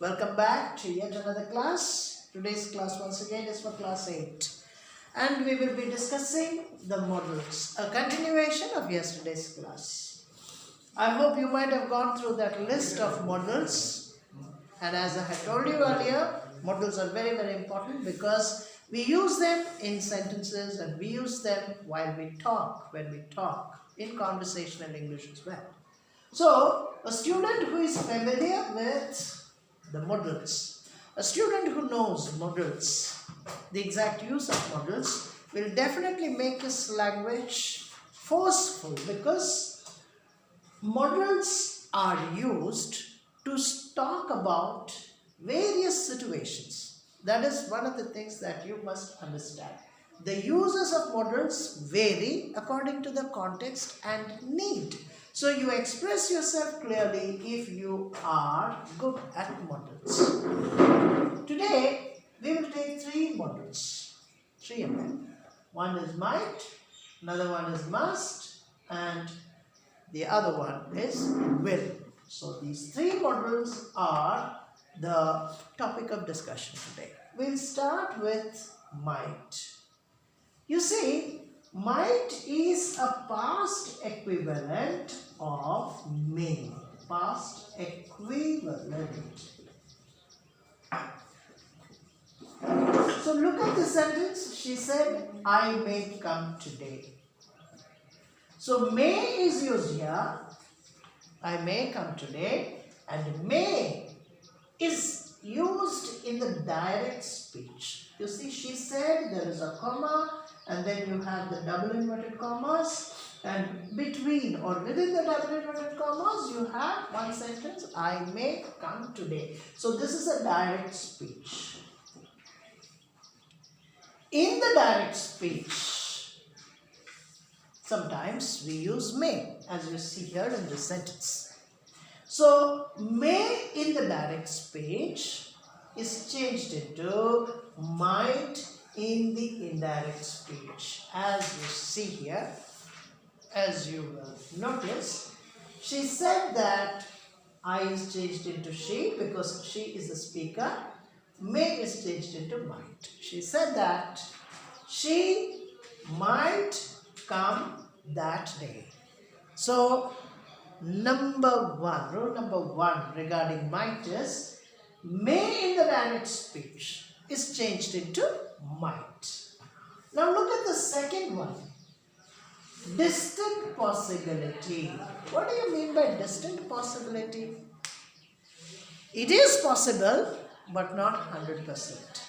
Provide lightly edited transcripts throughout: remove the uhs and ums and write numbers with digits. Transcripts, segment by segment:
Welcome back to yet another class. Today's class once again is for class 8. And we will be discussing the models, a continuation of yesterday's class. I hope you might have gone through that list of models. And as I had told you earlier, models are very, very important because we use them in sentences and we use them while we talk, when we talk, in conversational English as well. So, a student who is familiar with the modals, a student who knows modals, the exact use of modals, will definitely make his language forceful because modals are used to talk about various situations. That is one of the things that you must understand. The uses of modals vary according to the context and need. So you express yourself clearly if you are good at modals. Today we will take 3 modals, 3 of them. One is might, another one is must, and the other one is will. So these 3 modals are the topic of discussion today. We'll start with might. You see, might is a past equivalent of may. Past equivalent. So look at the sentence. She said, I may come today. So may is used here. I may come today. And may is used in the direct speech. You see, she said there is a comma. And then you have the double inverted commas, and between or within the double inverted commas you have one sentence, I may come today. So this is a direct speech. In the direct speech, sometimes we use may, as you see here in this sentence. So may in the direct speech is changed into might in the indirect speech. As you see here, as you will notice, she said that I is changed into she because she is the speaker. May is changed into might. She said that she might come that day. So rule number one regarding might is may in the direct speech is changed into might. Now look at the second one. Distant possibility. What do you mean by distant possibility? It is possible but not 100%.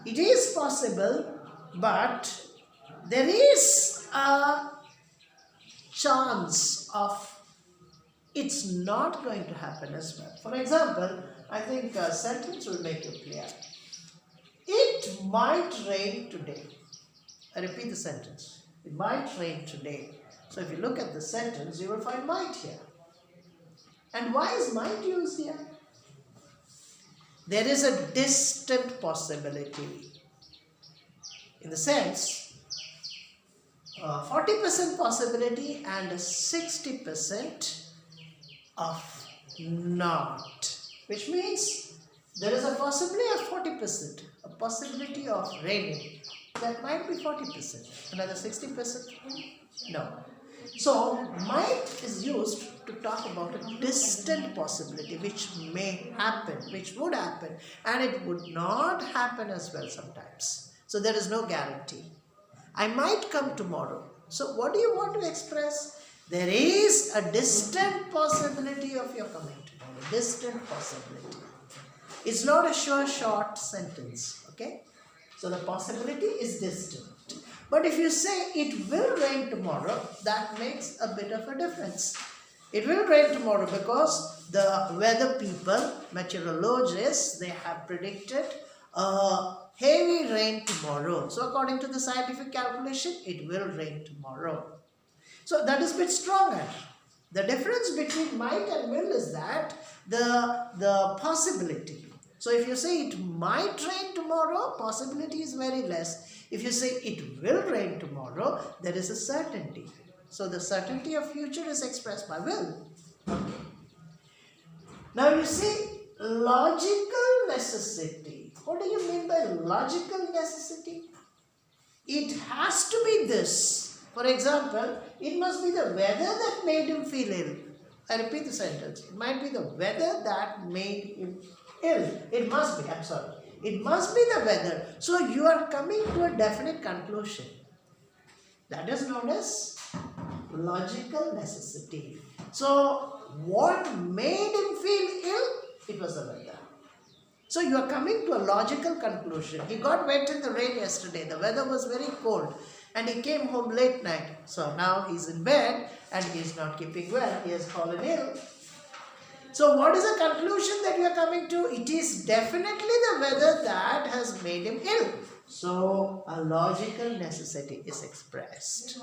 It is possible but there is a chance of it's not going to happen as well. For example, I think a sentence will make it clear. It might rain today. I repeat the sentence. It might rain today. So if you look at the sentence, you will find might here. And why is might used here? There is a distant possibility. In the sense, 40% possibility and 60% of not. Which means there is a possibility of 40%. A possibility of raining, that might be 40%. Another 60%? No. So, might is used to talk about a distant possibility which may happen, which would happen, and it would not happen as well sometimes. So, there is no guarantee. I might come tomorrow. So, what do you want to express? There is a distant possibility of your coming tomorrow. Distant possibility. It's not a sure short sentence, okay? So the possibility is distant. But if you say it will rain tomorrow, that makes a bit of a difference. It will rain tomorrow because the weather people, meteorologists, they have predicted a heavy rain tomorrow. So according to the scientific calculation, it will rain tomorrow. So that is a bit stronger. The difference between might and will is that the possibility. So if you say it might rain tomorrow, possibility is very less. If you say it will rain tomorrow, there is a certainty. So the certainty of future is expressed by will. Okay. Now you see, logical necessity. What do you mean by logical necessity? It has to be this. For example, it must be the weather that made him feel ill. I repeat the sentence. It might be the weather that made him ill. It must be, I'm sorry. It must be the weather. So you are coming to a definite conclusion. That is known as logical necessity. So what made him feel ill? It was the weather. So you are coming to a logical conclusion. He got wet in the rain yesterday. The weather was very cold and he came home late night. So now he's in bed and he is not keeping well. He has fallen ill. So what is the conclusion that you are coming to? It is definitely the weather that has made him ill. So a logical necessity is expressed.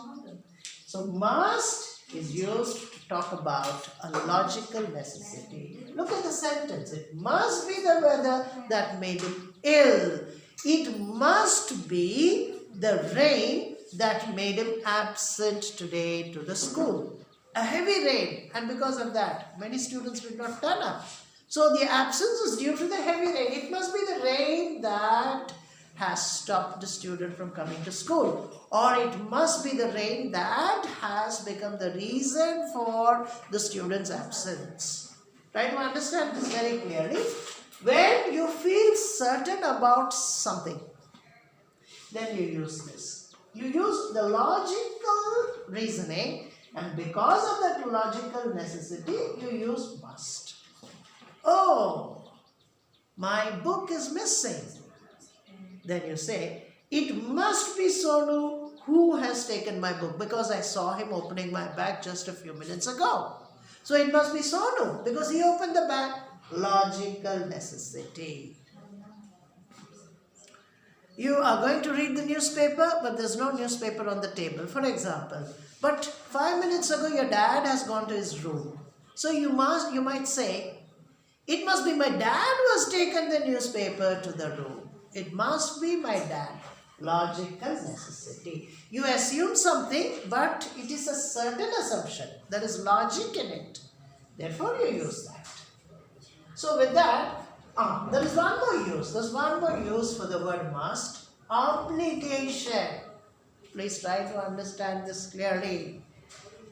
So must is used to talk about a logical necessity. Look at the sentence. It must be the weather that made him ill. It must be the rain that made him absent today to the school. A heavy rain, and because of that, many students did not turn up. So the absence is due to the heavy rain. It must be the rain that has stopped the student from coming to school, or it must be the rain that has become the reason for the student's absence. Try to understand this very clearly. When you feel certain about something, then you use this. You use the logical reasoning, and because of that logical necessity, you use must. Oh, my book is missing. Then you say, it must be Sonu who has taken my book, because I saw him opening my bag just a few minutes ago. So it must be Sonu because he opened the bag. Logical necessity. You are going to read the newspaper, but there's no newspaper on the table, for example. But 5 minutes ago, your dad has gone to his room. So you might say, it must be my dad who has taken the newspaper to the room. It must be my dad. Logical necessity. You assume something, but it is a certain assumption. There is logic in it. Therefore, you use that. So with that, there is one more use. There's one more use for the word must. Obligation. Please try to understand this clearly.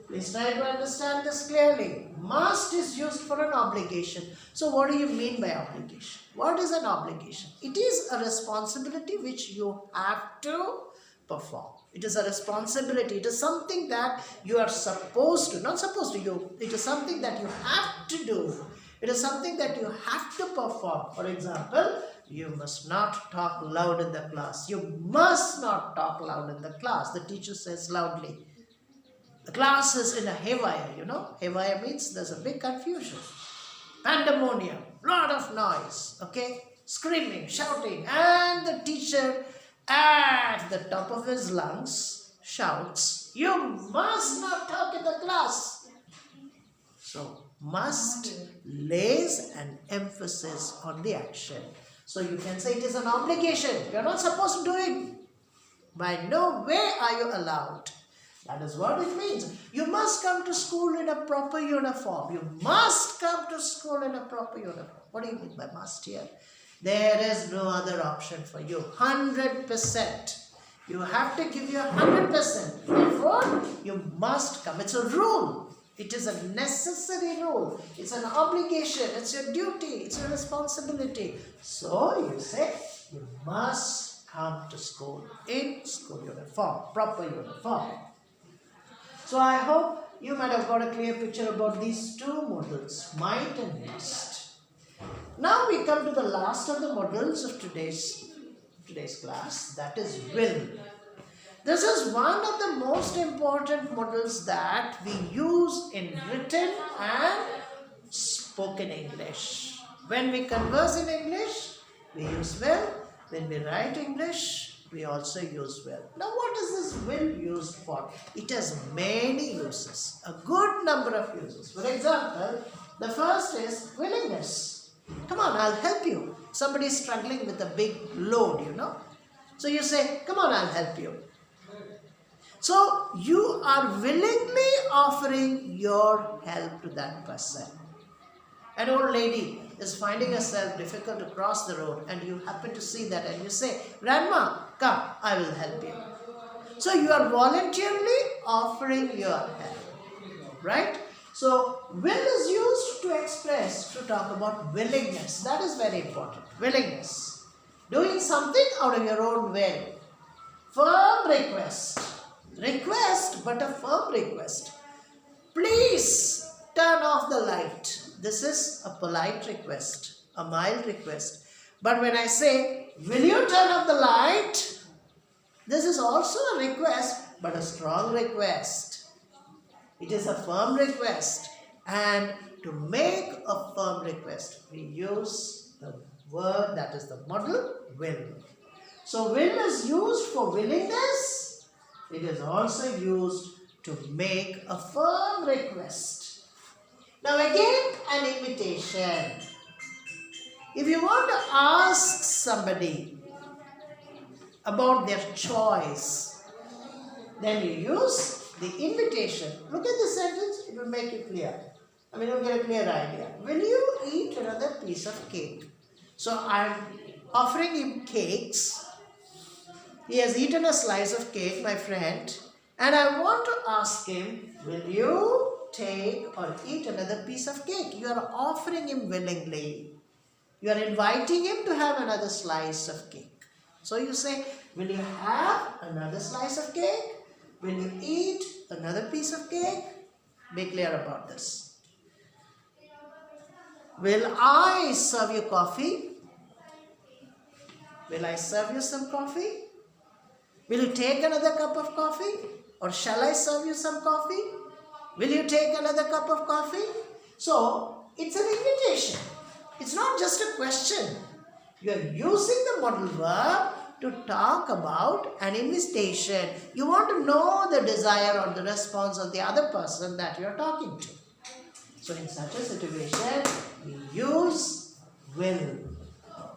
Please try to understand this clearly. Must is used for an obligation. So what do you mean by obligation? What is an obligation? It is a responsibility which you have to perform. It is a responsibility. It is something that you are supposed to, not supposed to, it is something that you have to do. It is something that you have to perform. For example, you must not talk loud in the class. You must not talk loud in the class. The teacher says loudly. The class is in a haywire, you know. Haywire means there's a big confusion. Pandemonium, lot of noise, okay? Screaming, shouting, and the teacher at the top of his lungs shouts, you must not talk in the class. So, must lays an emphasis on the action. So, you can say it is an obligation. You are not supposed to do it. By no way are you allowed. That is what it means. You must come to school in a proper uniform. You must come to school in a proper uniform. What do you mean by must here? There is no other option for you. 100%. You have to give your 100%. Therefore, you must come. It's a rule. It is a necessary rule. It's an obligation. It's your duty. It's your responsibility. So, you say, you must come to school in school uniform, proper uniform. So I hope you might have got a clear picture about these two modals, might and must. Now we come to the last of the modals of today's class, that is will. This is one of the most important modals that we use in written and spoken English. When we converse in English, we use will. When we write English, we also use will. Now what is this will used for? It has many uses, a good number of uses. For example, the first is willingness. Come on, I'll help you. Somebody is struggling with a big load, you know. So you say, come on, I'll help you. So you are willingly offering your help to that person. An old lady is finding yourself difficult to cross the road and you happen to see that and you say, Grandma, come, I will help you. So you are voluntarily offering your help, right? So will is used to express, to talk about willingness. That is very important. Willingness. Doing something out of your own will. Firm request. Request, but a firm request. Please turn off the light. This is a polite request, a mild request. But when I say, will you turn off the light? This is also a request, but a strong request. It is a firm request. And to make a firm request, we use the word that is the modal will. So will is used for willingness. It is also used to make a firm request. Now again, an invitation. If you want to ask somebody about their choice, then you use the invitation. Look at the sentence, it will make it clear. I mean, you'll get a clear idea. Will you eat another piece of cake? So I'm offering him cakes. He has eaten a slice of cake, my friend, and I want to ask him, will you take or eat another piece of cake? You are offering him willingly. You are inviting him to have another slice of cake. So you say, will you have another slice of cake? Will you eat another piece of cake? Be clear about this. Will I serve you coffee? Will I serve you some coffee? Will you take another cup of coffee? Or shall I serve you some coffee? Will you take another cup of coffee? So, it's an invitation. It's not just a question. You are using the modal verb to talk about an invitation. You want to know the desire or the response of the other person that you are talking to. So, in such a situation, we use will.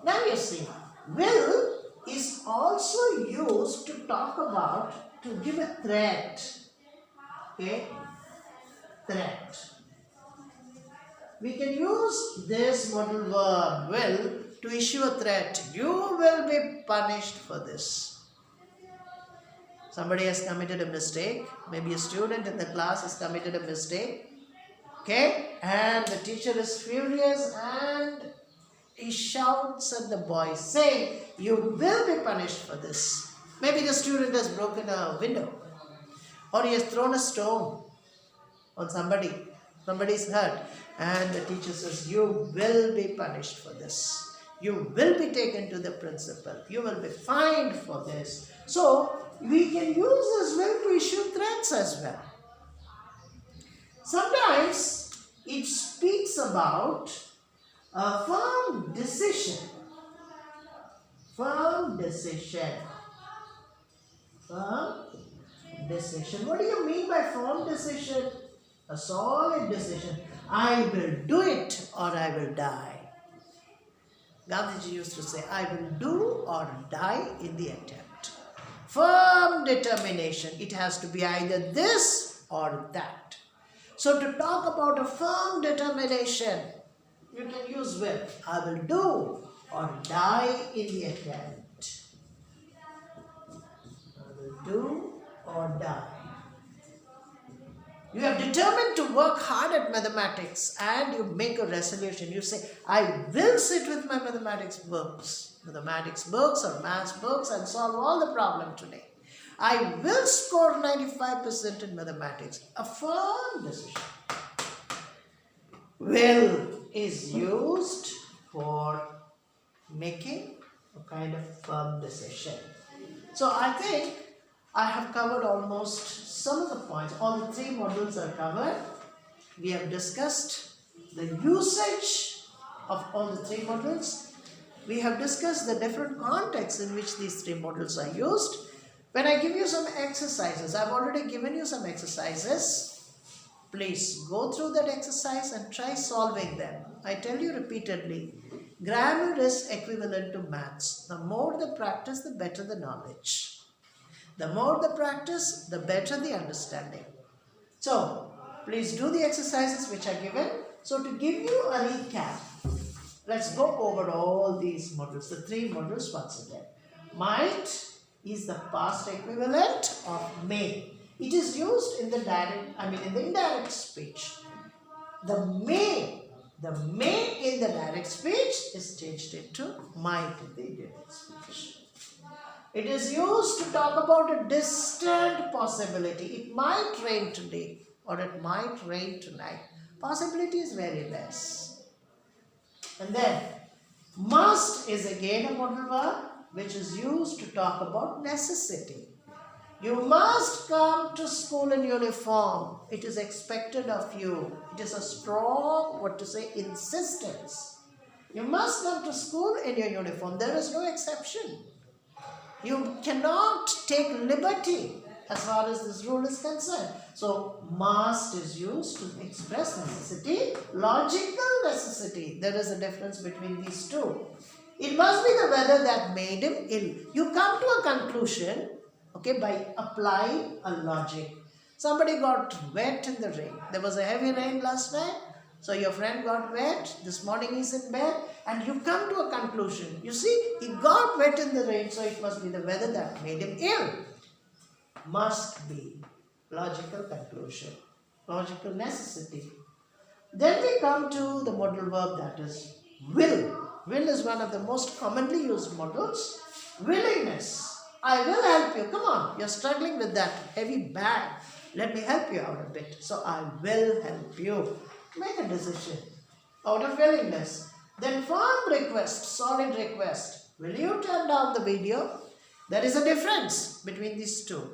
Now you see, will is also used to talk about, to give a threat. Okay? Threat. We can use this modal verb, will, to issue a threat. You will be punished for this. Somebody has committed a mistake. Maybe a student in the class has committed a mistake. Okay? And the teacher is furious and he shouts at the boy saying, you will be punished for this. Maybe the student has broken a window. Or he has thrown a stone on somebody. Somebody is hurt. And the teacher says, you will be punished for this. You will be taken to the principal. You will be fined for this. So, we can use this will to issue threats as well. Sometimes, it speaks about a firm decision. Firm decision. Firm decision. What do you mean by firm decision? A solid decision. I will do it or I will die. Gandhiji used to say, I will do or die in the attempt. Firm determination. It has to be either this or that. So to talk about a firm determination, you can use will. I will do or die in the attempt. I will do or die. You are determined to work hard at mathematics and you make a resolution. You say, I will sit with my mathematics books or maths books and solve all the problems today. I will score 95% in mathematics. A firm decision. Will is used for making a kind of firm decision. So I think I have covered almost some of the points. All the three models are covered. We have discussed the usage of all the three models. We have discussed the different contexts in which these three models are used. When I give you some exercises, I've already given you some exercises. Please go through that exercise and try solving them. I tell you repeatedly, grammar is equivalent to maths. The more the practice, the better the knowledge. The more the practice, the better the understanding. So, please do the exercises which are given. So, to give you a recap, Let's go over all these modals, the three modals once again. Might is the past equivalent of may. It is used in the in the indirect speech. The may in the direct speech is changed into might in the indirect speech. It is used to talk about a distant possibility. It might rain today or it might rain tonight. Possibility is very less. And then must is again a modal verb which is used to talk about necessity. You must come to school in uniform. It is expected of you. It is a strong, insistence. You must come to school in your uniform. There is no exception. You cannot take liberty as far as this rule is concerned. So, must is used to express necessity, logical necessity. There is a difference between these two. It must be the weather that made him ill. You come to a conclusion, by applying a logic. Somebody got wet in the rain. There was a heavy rain last night. So your friend got wet. This morning he's in bed. And you come to a conclusion. You see, he got wet in the rain. So it must be the weather that made him ill. Must be. Logical conclusion. Logical necessity. Then we come to the modal verb that is will. Will is one of the most commonly used modals. Willingness. I will help you. Come on. You're struggling with that heavy bag. Let me help you out a bit. So I will help you. Make a decision out of willingness. Then firm request, solid request. Will you turn down the video? There is a difference between these two.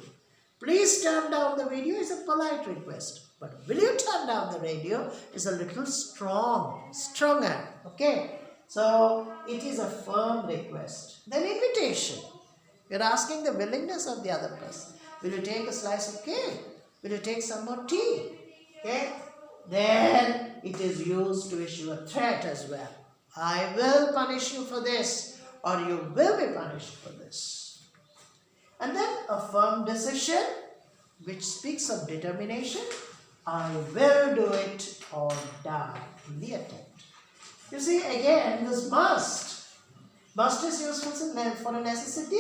Please turn down the video is a polite request. But will you turn down the radio is a little stronger. Okay. So it is a firm request. Then invitation. You're asking the willingness of the other person. Will you take a slice of cake? Will you take some more tea? Okay. Then it is used to issue a threat as well. I will punish you for this, or you will be punished for this. And then a firm decision which speaks of determination. I will do it or die in the attempt. You see, again, this must. Must is useful for a necessity,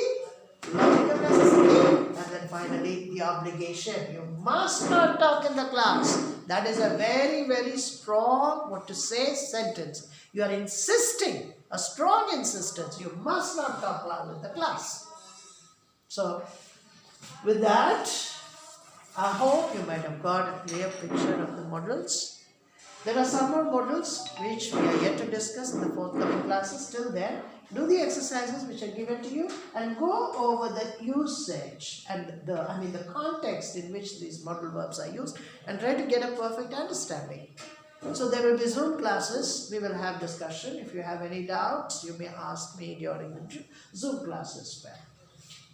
logical necessity, and then finally the obligation. You must not talk in the class. That is a very, very strong, sentence. You are insisting, a strong insistence. You must not talk loud in the class. So, with that, I hope you might have got a clear picture of the modals. There are some more modals which we are yet to discuss in the forthcoming classes. Till then, do the exercises which are given to you and go over the usage and the context in which these modal verbs are used and try to get a perfect understanding. So there will be Zoom classes. We will have discussion. If you have any doubts, you may ask me during the Zoom class as well.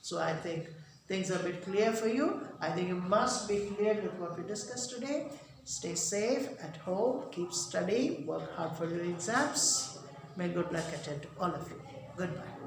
So I think things are a bit clear for you. I think you must be clear with what we discussed today. Stay safe at home. Keep studying. Work hard for your exams. May good luck attend to all of you. Goodbye.